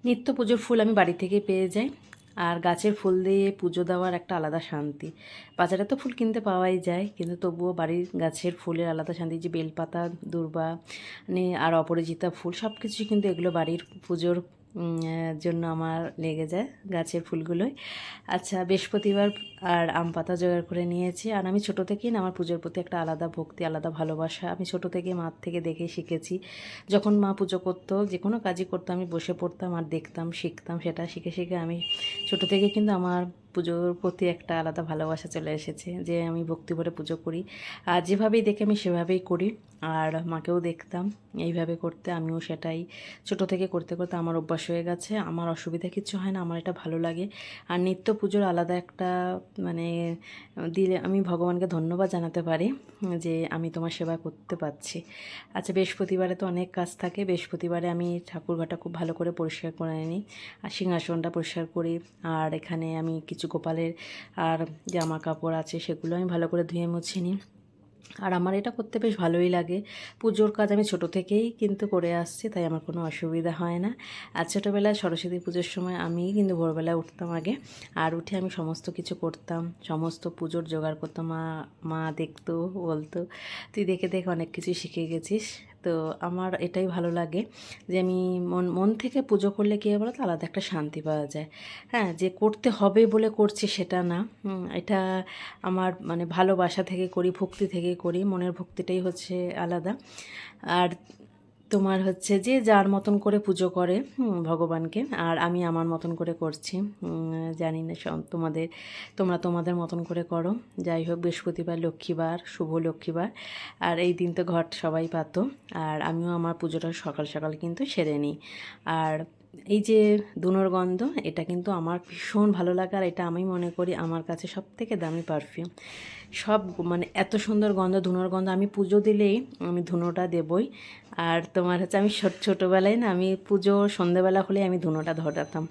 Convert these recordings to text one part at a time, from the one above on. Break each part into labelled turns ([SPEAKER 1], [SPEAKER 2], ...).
[SPEAKER 1] নিত্য পুজোর ফুল আমি বাড়ি থেকে পেয়ে যাই। আর গাছের ফুল দিয়ে পুজো দেওয়ার একটা আলাদা শান্তি। বাজারে তো ফুল কিনতে পাওয়াই যায়, কিন্তু তবুও বাড়ির গাছের ফুলের আলাদা শান্তি। যে বেলপাতা, দূর্বা আর অপরাজিতা ফুল সব কিছুই কিন্তু এগুলো বাড়ির পুজোর জন্য আমার লেগে যায়, গাছের ফুলগুলোই। আচ্ছা, বৃহস্পতিবার আর আম পাতা জোগাড় করে নিয়েছি। আর আমি ছোটো থেকেই না আমার পুজোর প্রতি একটা আলাদা ভক্তি, আলাদা ভালোবাসা। আমি ছোটো থেকে মার থেকে দেখে শিখেছি। যখন মা পুজো করতো, যে কোনো কাজই করতো, আমি বসে পড়তাম আর দেখতাম, শিখতাম। সেটা শিখে শিখে আমি ছোটো থেকে কিন্তু আমার পুজোর প্রতি একটা আলাদা ভালোবাসা চলে এসেছে, যে আমি ভক্তি ভরে পুজো করি। আর যেভাবেই দেখে আমি সেভাবেই করি। আর মাকেও দেখতাম এইভাবে করতে, আমিও সেটাই ছোটো থেকে করতে করতে আমার অভ্যাস হয়ে গেছে। আমার অসুবিধা কিছু হয় না, আমার এটা ভালো লাগে। আর নিত্য পুজোর আলাদা একটা মানে দিলে আমি ভগবানকে ধন্যবাদ জানাতে পারি যে আমি তোমার সেবা করতে পারছি। আচ্ছা, বৃহস্পতিবারে তো অনেক কাজ থাকে। বৃহস্পতিবারে আমি ঠাকুরঘরটা খুব ভালো করে পরিষ্কার করে নিই, আর সিংহাসনটা পরিষ্কার করি। আর এখানে আমি কিছু গোপালের আর জামা কাপড় আছে, সেগুলো আমি ভালো করে ধুয়ে মুছে নিই। আর আমার এটা করতে বেশ ভালোই লাগে। পুজোর কাজ আমি ছোটো থেকেই কিন্তু করে আসছি, তাই আমার কোনো অসুবিধা হয় না। আর ছোটোবেলায় সরস্বতী পুজোর সময় আমি কিন্তু ভোরবেলায় উঠতাম আগে, আর উঠে আমি সমস্ত কিছু করতাম, সমস্ত পুজোর জোগাড় করতাম। মা মা দেখতো, বলতো তুই দেখে দেখে অনেক কিছু শিখে গেছিস। তো আমার এটাই ভালো লাগে যে আমি মন মন থেকে পুজো করলে কী হয় বলো তো, আলাদা একটা শান্তি পাওয়া যায়। হ্যাঁ, যে করতে হবে বলে করছি সেটা না, এটা আমার মানে ভালোবাসা থেকে করি, ভক্তি থেকে করি। মনের ভক্তিটাই হচ্ছে আলাদা। আর তোমার হচ্ছে যে যার মতন করে পুজো করে ভগবানকে, আর আমি আমার মতন করে করছি। জানি না তোমরা তোমাদের মতন করে করো। যাই হোক, বৃহস্পতিবার লক্ষ্মীবার, শুভ লক্ষ্মীবার, আর এই দিন তো ঘট সবাই পাতো। আর আমিও আমার পুজোটা সকাল সকাল কিন্তু সেরে নিই। আর এই যে ধুনোর গন্ধ, এটা কিন্তু আমার ভীষণ ভালো লাগে। আর এটা আমি মনে করি আমার কাছে সবথেকে দামি পারফিউম। সব মানে এত সুন্দর গন্ধ, ধুনোর গন্ধ। আমি পুজো দিলেই আমি ধুনোটা দেবই। আর তোমার হচ্ছে আমি ছোটোবেলায় না, আমি পুজো সন্ধেবেলা হলে আমি ধুনোটা ধরাতাম।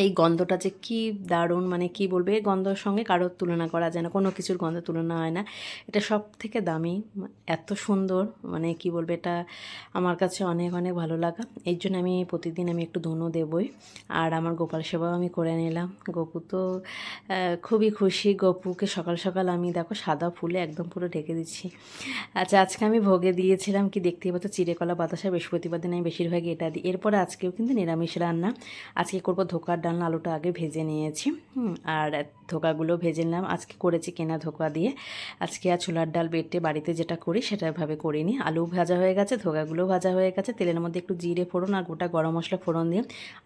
[SPEAKER 1] এই গন্ধটা যে কী দারুণ, মানে কী বলবো, এই গন্ধর সঙ্গে কারোর তুলনা করা যায় না, কোনো কিছুর গন্ধ তুলনা হয় না। এটা সব থেকে দামি, এত সুন্দর, মানে কী বলবো, এটা আমার কাছে অনেক অনেক ভালো লাগা। এই জন্য আমি প্রতিদিন আমি একটু ধুনো দেবই। আর আমার গোপাল সেবাও আমি করে নিলাম। গপু তো খুবই খুশি। গপুকে সকাল সকাল আমি দেখো সাদা ফুলে একদম পুরো ঢেকে দিচ্ছি। আচ্ছা, আজকে আমি ভোগে দিয়েছিলাম কি, দেখতেই পাচ্ছ, চিড়েকলা বাতাসা। বৃহস্পতিবার দিন আমি বেশিরভাগই এটা দিই। এরপরে আজকেও কিন্তু নিরামিষ রান্না। আজকে করবো ধোকার ডালনা। আলুটা আগে ভেজে নিয়েছি, আর ধোকাগুলো ভেজে নিলাম। আজকে করেছি কেনা ধোকা দিয়ে। আজকে আর ছোলার ডাল বেটে বাড়িতে যেটা করি সেটা এভাবে করিনি। আলু ভাজা হয়ে গেছে, ধোকাগুলো ভাজা হয়ে গেছে। তেলের মধ্যে একটু জিরে ফোড়ন আর গোটা গরম মশলা ফোড়ন দিয়ে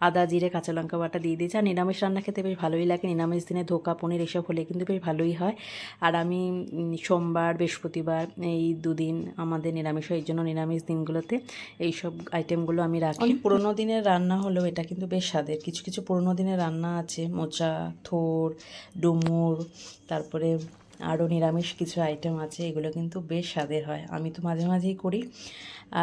[SPEAKER 1] আদা জিরে কাঁচা লঙ্কা বাটা দিয়ে দিয়েছি। আর নিরামিষ রান্না খেতে বেশ ভালোই লাগে। নিরামিষ দিনে ধোকা পনির এসব হলে কিন্তু বেশ ভালোই হয়। আর আমি সোমবার বৃহস্পতিবার এই দুদিন আমাদের নিরামিষ হয়, এই জন্য নিরামিষ দিনগুলোতে এইসব আইটেমগুলো আমি রাখি। অনেক পুরোনো দিনের রান্না হলেও এটা কিন্তু বেশ স্বাদের। কিছু কিছু পুরোনো দিনের রান্না আছে, মোচা, থোর, ডুমুর, তারপরে আরও নিরামিষ কিছু আইটেম আছে, এগুলো কিন্তু বেশ স্বাদের হয়। আমি তো মাঝে মাঝেই করি,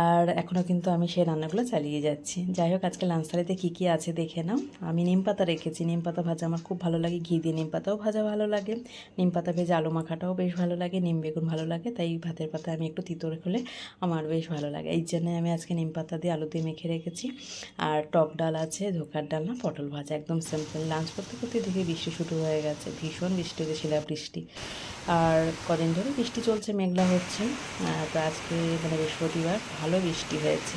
[SPEAKER 1] আর এখনও কিন্তু আমি সেই রান্নাগুলো চালিয়ে যাচ্ছি। যাই হোক, আজকে লাঞ্চ থালিতে কী কী আছে দেখে নাও। আমি নিম পাতা রেখেছি, নিম পাতা ভাজা আমার খুব ভালো লাগে। ঘি দিয়ে নিম পাতাও ভাজা ভালো লাগে, নিম পাতা ভেজে আলু মাখাটাও বেশ ভালো লাগে, নিম বেগুন ভালো লাগে। তাই ভাতের পাতা আমি একটু তিতো হলে আমার বেশ ভালো লাগে। এই জন্যে আমি আজকে নিম পাতা দিয়ে আলু দিয়ে মেখে রেখেছি। আর টক ডাল আছে, ধোকার ডাল না, পটল ভাজা, একদম সিম্পল। লাঞ্চ করতে করতে দেখি বৃষ্টি শুরু হয়ে গেছে, ভীষণ বৃষ্টি হয়েছে, শিলাবৃষ্টি। আর কদিন ধরে বৃষ্টি চলছে, মেঘলা হচ্ছে। তো আজকে মানে বৃহস্পতিবার ভালো বৃষ্টি হয়েছে।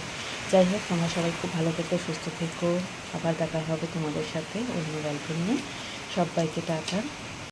[SPEAKER 1] যাই হোক, তোমরা সবাই খুব ভালো থেকো, সুস্থ থেকো। আবার দেখা হবে তোমাদের সাথে অন্য গল্প নিয়ে। সবাইকে টাটা।